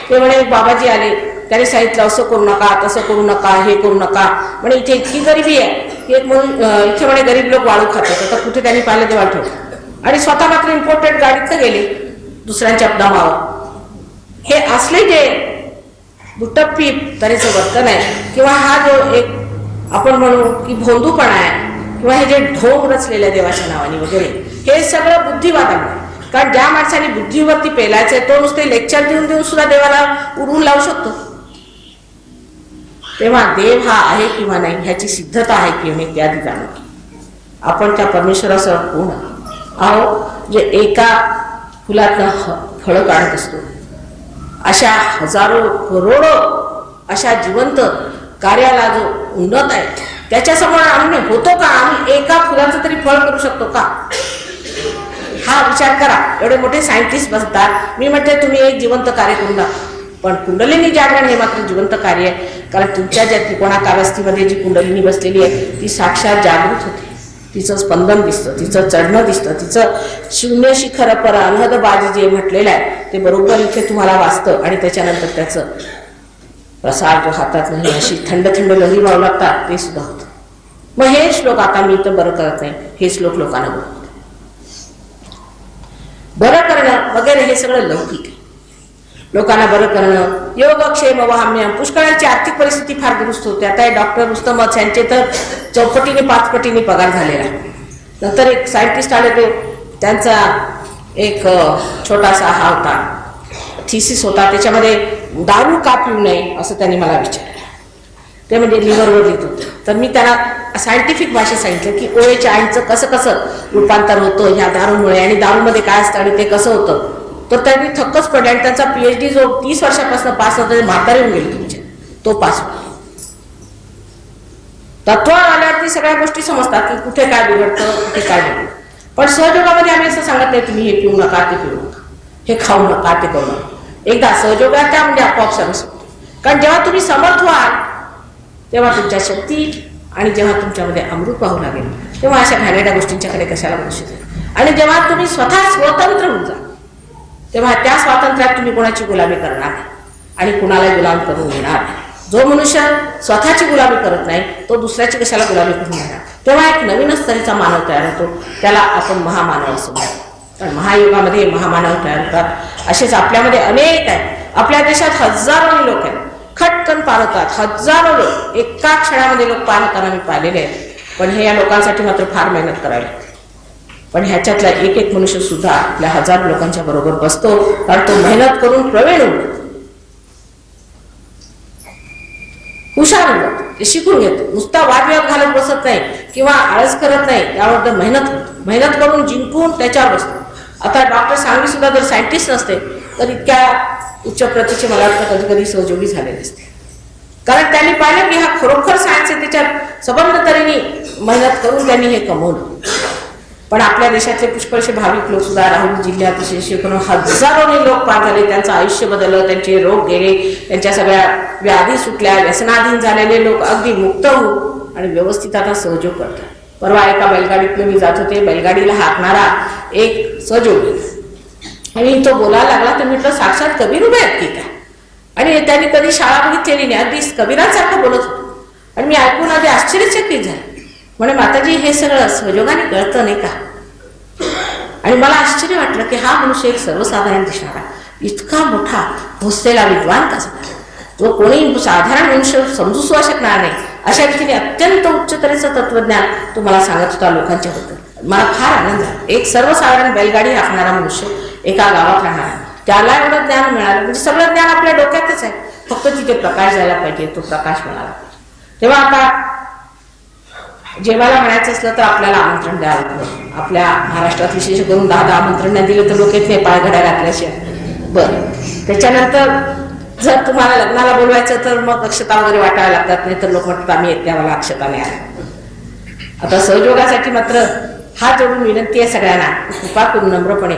S1: ते म्हणे बाबाजी आले, त्याने सांगितलं असं करू नका, तसं करू नका, हे करू नका. म्हणे इथे इतकी गरिबी आहे की एक म्हणून इथे म्हणे गरीब लोक वाळू खातात. आता कुठे त्यांनी पाहिलं ते वाळू ठेवलं आणि स्वतः मात्र इम्पोर्टेड गाडीत गेले दुसऱ्यांच्या दमावर. हे असले जे दुटप्पी तऱ्हेचं वर्तन आहे, किंवा हा जो एक आपण म्हणू की भोंदूपणा आहे, किंवा हे जे ढोंग रचलेल्या देवाच्या नावाने वगैरे, हे सगळं बुद्धिवादामुळे. कारण ज्या माणसाने बुद्धीवरती पेलायचंय तो नुसते लेक्चर देऊन देऊन सुद्धा देवाला उडवून लावू शकतो. तेव्हा देव हा आहे किंवा नाही ह्याची सिद्धता आहे की नाही ते आधी जाणून आपण त्या परमेश्वरासह कोण आहो, जे एका फुलातनं फळं काढत असतो. अशा हजारो करोडो अशा जिवंत कार्याला जो उन्नत आहे त्याच्यासमोर आम्ही होतो का? आम्ही एका फुलाचं तरी फळ करू शकतो का? हा विचार करा. एवढे मोठे सायंटिस्ट बसतात. मी म्हणते तुम्ही एक जिवंत कार्य करू नका, पण कुंडलिनी जागरण हे मात्र जिवंत कार्य आहे. कारण तुमच्या ज्या त्रिकोणाकारस्थीमध्ये जी कुंडलिनी बसलेली आहे ती साक्षात जागृत होते. तिचं स्पंदन दिसतं, तिचं चढणं दिसतं, तिचं शून्य शिखर पर अनहद बाजी जे म्हटलेलं आहे ते बरोबर इथे तुम्हाला वाचतं. आणि त्याच्यानंतर त्याचं प्रसार जो हातात नाही अशी थंड थंड लहरी वाहू लागतात ते सुद्धा होतं. मग हे श्लोक आता मी तर बरं करत नाही, हे श्लोक लोकांना बरं करणं वगैरे हे सगळं लौकिक आहे. लोकांना बरं करणं, योगक्षेम वहाम्यम. पुष्कळांची आर्थिक परिस्थिती फार दुरुस्त होते. आता डॉक्टर रुस्तम यांचे तर 4पटीने 5पटीने पगार झालेला. नंतर एक सायंटिस्ट आले, ते त्यांचा एक छोटासा हा होता थिसिस होता, त्याच्यामध्ये दारू का पिऊ नये असं त्यांनी मला विचारलं. ते म्हणजे लिव्हरवर लिहित होते. तर मी त्यांना सायंटिफिक भाषेत सांगितलं की ओएच्या आईचं कसं कसं रूपांतर होतं ह्या दारूमुळे, आणि दारूमध्ये काय असतं आणि ते कसं होतं. तर त्यांनी थक्कच पडले. आणि त्यांचा PhD जो 30 वर्षापासून पास होता ते म्हातारे होऊन गेले तुमचे, तो पास होता. तत्व आल्यावरती सगळ्या गोष्टी समजतात की कुठे काय बिघडतं, कुठे काय बिघडतं. पण सहयोगामध्ये आम्ही असं सांगत नाही तुम्ही हे पिऊ नका, ते पिऊ नका, हे खाऊ नका, ते करू नका. एकदा सहयोगाच्या म्हणजे आपोआप सर्व सुटते. कारण जेव्हा तुम्ही समर्थ व्हाल तेव्हा तुमच्या शक्ती आणि जेव्हा तुमच्यामध्ये अमृत वाहू लागेल तेव्हा अशा घाणेरड्या गोष्टींच्याकडे कशाला बघू शकेल. आणि जेव्हा तुम्ही स्वतः स्वतंत्र होऊन जा तेव्हा त्या स्वातंत्र्यात तुम्ही कोणाची गुलामी करणार नाही आणि कुणाला गुलाम करून घेणार नाही. जो मनुष्य स्वतःची गुलामी करत नाही तो दुसऱ्याची कशाला गुलामी करून घेणार. तेव्हा एक नवीनच तऱ्हेचा मानव तयार होतो, त्याला आपण महामानव असं म्हणतो. कारण महायुगामध्ये महामानव तयार होतात. असेच आपल्यामध्ये अनेक आहेत. आपल्या देशात हजारो लोक आहेत, खटकन पार होतात. हजारो लोक एका क्षणामध्ये लोक पार होताना मी पाहिलेले आहेत. पण हे या लोकांसाठी मात्र फार मेहनत करावी लागते. पण ह्याच्यातला एक एक मनुष्य सुद्धा आपल्या हजारो लोकांच्या बरोबर बसतो, कारण तो मेहनत करून प्रवीण होतो, हुशार होतो, ते शिकून घेतो. नुसता वादविवाद घालत बसत नाही किंवा आळस करत नाही, त्यावर मेहनत करून जिंकून त्याच्यावर बसतो. आता डॉक्टर सांगवी सुद्धा जर सायंटिस्ट नसते तर इतक्या उच्च प्रतीचे मला वाटतं कधी कधी सहयोगी झाले नसते. कारण त्यांनी पाहिलं की हा खरोखर सायन्स आहे, त्याच्यात सबंध तऱ्हेने मेहनत करून त्यांनी हे कमवलं. पण आपल्या देशातले पुष्कळशे भाविक लोक सुद्धा राहुरी जिल्ह्यात विशेष करून हजारोने लोक पार झाले, त्यांचं आयुष्य बदललं, त्यांचे रोग गेले, त्यांच्या सगळ्या व्याधी सुटल्या, व्यसनाधीन झालेले लोक अगदी मुक्त होऊन आणि व्यवस्थित आता सहयोग करतात. परवा एका बैलगाडीतून मी जात होते, बैलगाडीला हाकणारा एक सहयोगी आणि तो बोलायला लागला तर म्हटलं साक्षात कबीर उभे आहेत की काय. आणि त्यांनी कधी शाळा बघितलेली नाही, अगदी कबीरांसारखं बोलत होतो. आणि मी ऐकून आधी आश्चर्यचकित झाले. म्हणे माताजी हे सगळं सहयोगाने कळतं नाही का. आणि मला आश्चर्य वाटलं की हा मनुष्य एक सर्वसाधारण दिसणारा इतका मोठा भोसलेला विद्वान कसा, जो कोणी साधारण मनुष्य समजू सुद्धा शकणार नाही अशा रीतीने अत्यंत उच्च तऱ्हेचं तत्वज्ञान तो मला सांगत होता लोकांच्याबद्दल. मला फार आनंद झाला. एक सर्वसाधारण बैलगाडी हाकणारा मनुष्य एका गावात राहणारा, त्याला एवढं ज्ञान मिळालं. म्हणजे सगळं ज्ञान आपल्या डोक्यातच आहे, फक्त तिथे प्रकाश जायला पाहिजे, तो प्रकाश मिळाला पाहिजे. तेव्हा आता जेवायला म्हणायचं असलं तर आपल्याला आमंत्रण द्यावं लागतं. आपल्या महाराष्ट्रात विशेष करून 10 आमंत्रण नाही दिलं तर लोक येत नाही पायघड्या घातल्याशिवाय. बरं, त्याच्यानंतर जर तुम्हाला लग्नाला बोलवायचं तर मग अक्षता वगैरे वाटायला लागतात, नाही तर लोक म्हणतात आम्ही येत नाही, मला अक्षता नाही आल्या. आता सहयोगासाठी मात्र हात जोडून विनंती आहे सगळ्यांना, कृपा करून नम्रपणे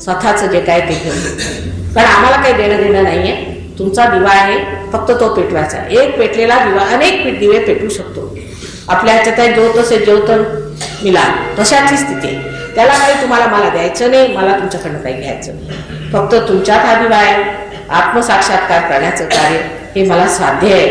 S1: स्वतःचं जे काय ते घेऊन. कारण आम्हाला काही देणं देणं नाहीये. तुमचा दिवा आहे, फक्त तो पेटवायचा. एक पेटलेला दिवा अनेक दिवे पेटवू शकतो. आपल्या ह्याच्यात आहे ज्योत से ज्योत मिला, तशाची स्थिती आहे. त्याला काही तुम्हाला मला द्यायचं नाही, मला तुमच्याकडनं काही घ्यायचं नाही. फक्त तुमच्यात हा दिवा आहे. आत्मसाक्षात्कार करण्याचं कार्य हे मला साध्य आहे.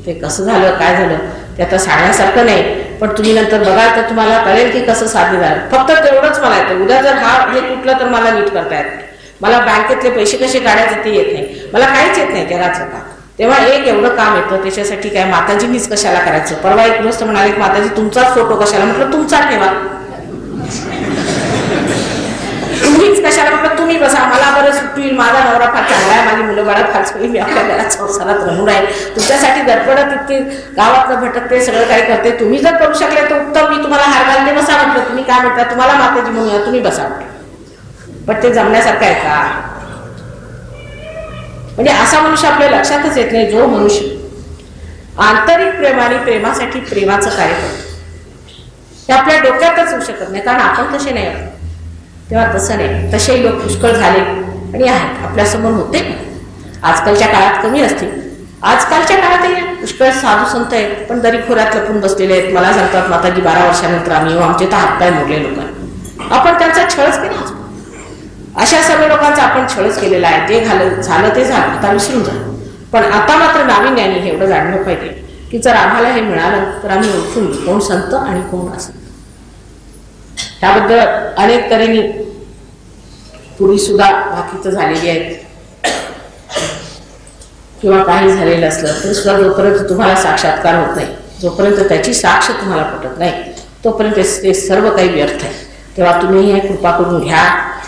S1: ते कसं झालं काय झालं ते आता सांगण्यासारखं नाही, पण तुम्ही नंतर बघाल तर तुम्हाला कळेल की कसं साध्य झालं. फक्त तेवढंच मला येतं. उद्या जर हे तुटलं तर मला नीट करता येत नाही. मला बँकेतले पैसे कसे काढायचे ते येत नाही. मला काहीच येत नाही जगाचं काम. तेव्हा एक एवढं काम येतं, त्याच्यासाठी काय माताजींनीच कशाला करायचं. परवा एक गोष्ट म्हणाले माताजी तुमचाच फोटो कशाला, म्हटलं तुमचा ठेवा. तुम्हीच कशाला, म्हटलं तुम्ही बसा. मला बरं सुट्टी, माझा नवरा फार चांगला आहे, माझी मुलं बाळा फार सगळी, मी आपल्या घरात संसारात रमून आहे. तुमच्यासाठी धडपडत इतकी गावातनं भटकते, सगळं काही करते. तुम्ही जर करू शकले तर उत्तम. मी तुम्हाला हार घालते, बसा म्हटलं. तुम्ही काय म्हणता, तुम्हाला माताजी म्हणूया, तुम्ही बसा म्हटलं. पण ते जमण्यासारखं आहे का. म्हणजे असा मनुष्य आपल्या लक्षातच येत नाही जो मनुष्य आंतरिक प्रेमाने प्रेमासाठी प्रेमाचं कार्य करतो. ते आपल्या डोक्यातच होऊ शकत नाही, कारण आपण तसे नाही आहोत. तेव्हा तसं नाही. तसेही लोक पुष्कळ झाले आणि आहेत, आपल्यासमोर होते. आजकालच्या काळात कमी असतील, आजकालच्या काळातही पुष्कळ साधू संत आहेत, पण दरीखोऱ्यात लपून बसलेले आहेत. मला सांगतात माताजी 12 वर्षानंतर आम्ही येऊ, आमचे तर हातपाय मोडले लोक. आपण त्यांचा छळच केला. अशा सर्व लोकांचा आपण छळच केलेला आहे. जे झालं ते झालं, आता विसरून जा. पण आता मात्र नाविन्याने हे एवढं जाणलं पाहिजे की जर आम्हाला हे मिळालं तर आम्ही ओळखून कोण संत आणि कोण असंत. त्याबद्दल अनेक तऱ्हेने पूर्वी सुद्धा भाकीतं झालेली आहेत किंवा काही झालेलं असलं तरी सुद्धा जोपर्यंत तुम्हाला साक्षात्कार होत नाही, जोपर्यंत त्याची साक्ष तुम्हाला पटत नाही, तोपर्यंत ते सर्व काही व्यर्थ आहे. तेव्हा तुम्ही हे कृपा करून घ्या.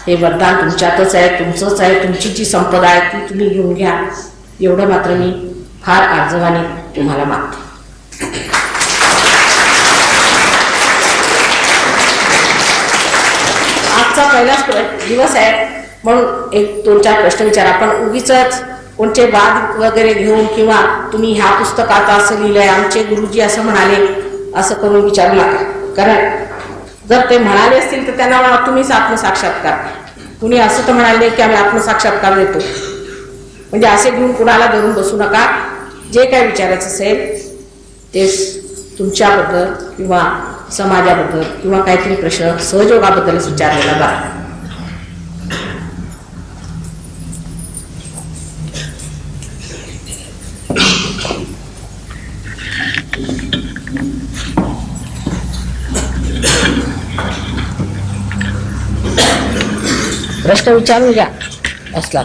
S1: हे वरदान तुमच्यातच आहे, तुमचंच आहे. तुमची जी संपदा आहे ती तुम्ही घेऊन घ्या. एवढं मात्र मी फार आर्जवाने तुम्हाला मागते. आजचा पहिलाच दिवस आहे म्हणून एक 2-4 प्रश्न विचारा. आपण उगीच कोणते वाद वगैरे घेऊन किंवा तुम्ही ह्या पुस्तकात असं लिहिलंय, आमचे गुरुजी असं म्हणाले, असं करून विचारू नका. कारण जर ते म्हणाले असतील तर त्यांना तुम्हीच आत्मसाक्षात्कार. कुणी असं तर म्हणाले की आम्ही आत्मसाक्षात्कार देतो, म्हणजे असे घेऊन कुणाला धरून बसू नका. जे काय विचारायचं असेल ते तुमच्याबद्दल किंवा समाजाबद्दल किंवा काहीतरी प्रश्न सहयोगाबद्दलच विचारलेला बरा. प्रश्न विचारून घ्या असला.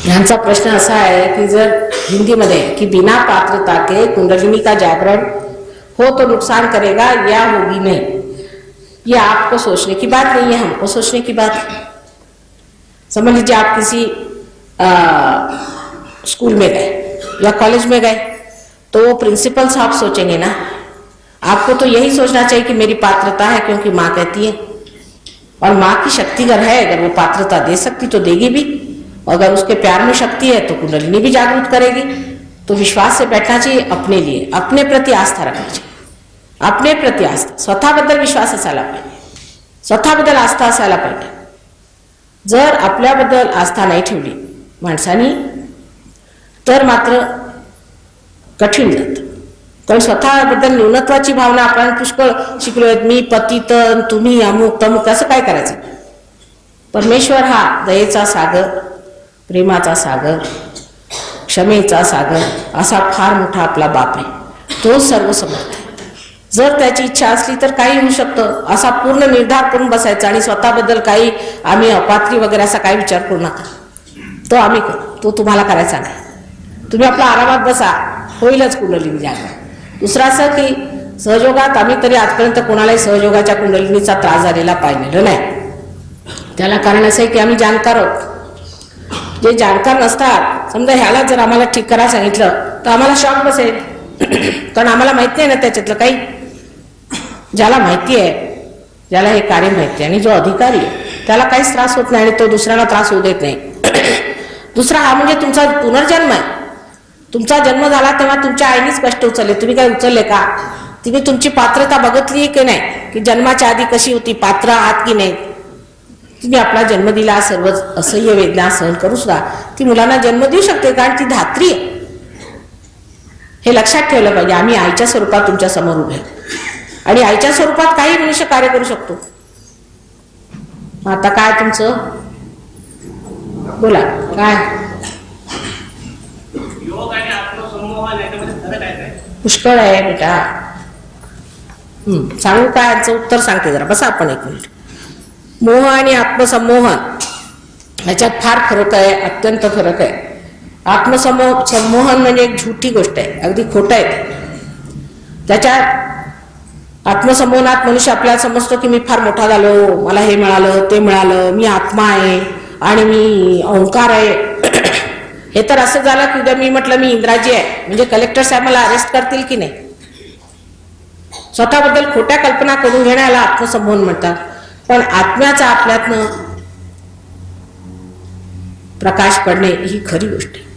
S1: यांचा प्रश्न असा आहे की जर हिंदीमध्ये कि बिना पात्रता के कुंडलिनी का जागरण हो तो नुकसान करेगा या होगी नहीं. ये आपको सोचने की बात नहीं है, हमको सोचने की बात है. समझ लीजिए आप किसी स्कूल में गए या कॉलेज में गए तो वो प्रिंसिपल साहब सोचेंगे ना. आपको तो यही सोचना चाहिए कि मेरी पात्रता है क्योंकि माँ कहती है, और माँ की शक्ति अगर है, अगर वो पात्रता दे सकती तो देगी भी. अगर उसके प्यार में शक्ति है तो कुंडलिनी भी जागृत करेगी. तो विश्वास से बैठना चाहिए अपने लिए, अपने प्रति आस्था रखनी चाहिए. अपने प्रति आस्था, स्वतःबद्दल विश्वास असायला पाहिजे, स्वतःबद्दल आस्था असायला पाहिजे. जर आपल्याबद्दल आस्था नाही ठेवली माणसानी तर मात्र कठीण जातं. कारण स्वतःबद्दल न्यूनत्वाची भावना आपण पुष्कळ शिकलोय. मी पतित, तुम्ही अमुक तमुक, असं काय करायचं. परमेश्वर हा दयेचा सागर, प्रेमाचा सागर, क्षमेचा सागर असा फार मोठा आपला बाप आहे. तो सर्व समर्थ आहे. जर त्याची इच्छा असली तर काही होऊ शकतं. असा पूर्ण निर्धार करून बसायचा आणि स्वतःबद्दल काही आम्ही अपात्री वगैरे असा काही विचार करू नका. तो आम्ही करू, तो तुम्हाला करायचा नाही. तुम्ही आपला आरामात बसा, होईलच कुंडलिनी जागरण. दुसरं असं की सहयोगात आम्ही तरी आजपर्यंत कोणालाही सहयोगाच्या कुंडलिनीचा त्रास झालेला पाहिलेला नाही. त्याला कारण असं आहे की आम्ही जाणकार आहोत. जे जाणकार नसतात, समजा ह्याला जर आम्हाला ठीक करायला सांगितलं तर आम्हाला शॉक बसेल, कारण आम्हाला माहिती आहे ना त्याच्यातलं काही. ज्याला माहिती आहे, ज्याला हे कार्य माहिती आहे आणि जो अधिकारी आहे त्याला काहीच त्रास होत नाही आणि तो दुसऱ्याला त्रास होऊ देत नाही. दुसरा हा म्हणजे तुमचा पुनर्जन्म आहे. तुमचा जन्म झाला तेव्हा तुमच्या आईनेच कष्ट उचलले, तुम्ही काय उचलले का. तुम्ही तुमची पात्रता बघितली की नाही, की जन्माच्या आधी कशी होती, पात्र आहात की नाही. तुम्ही आपला जन्म दिला, सर्व असह्य वेदना सहन करू सुद्धा ती मुलांना जन्म देऊ शकते, कारण ती धात्री आहे. हे लक्षात ठेवलं पाहिजे. आम्ही आईच्या स्वरूपात तुमच्या समोर उभे आणि आईच्या स्वरूपात काही मनुष्य कार्य करू शकतो. आता काय तुमचं बोला काय. पुष्कळ आहे बेटा. सांगू काय याचं उत्तर सांगते जरा बसा आपण एक मिनिट. मोह आणि आत्मसंमोहन याच्यात फार फरक आहे, अत्यंत फरक आहे. संमोहन म्हणजे एक झुठी गोष्ट आहे, अगदी खोटं आहे. त्याच्यात आत्मसंमोहनात मनुष्य आपल्याला समजतो की मी फार मोठा झालो, मला हे मिळालं ते मिळालं, मी आत्मा आहे आणि मी ओंकार आहे. हे तर असं झालं की उद्या मी म्हटलं मी इंद्राजी आहे म्हणजे कलेक्टर साहेब मला अरेस्ट करतील की नाही. स्वतःबद्दल खोट्या कल्पना करून घेण्याला आत्मसंमोहन म्हणतात. पण आत्म्याचा आपल्यातनं प्रकाश पडणे ही खरी गोष्ट आहे.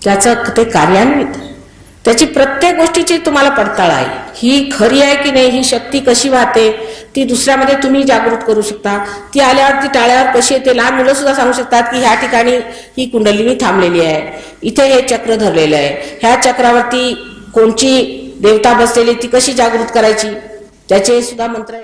S1: त्याचं ते कार्यान्वित, त्याची प्रत्येक गोष्टीची तुम्हाला पडताळ आहे. ही खरी आहे की नाही, ही शक्ती कशी वाहते ती दुसऱ्यामध्ये तुम्ही जागृत करू शकता. ती आल्यावर ती टाळ्यावर कशी येते. लहान मुलं सुद्धा सांगू शकतात की ह्या ठिकाणी ही कुंडलिनी थांबलेली आहे, इथे हे चक्र धरलेलं आहे, ह्या चक्रावरती कोणची देवता बसलेली ती कशी जागृत करायची, त्याचे सुद्धा मंत्र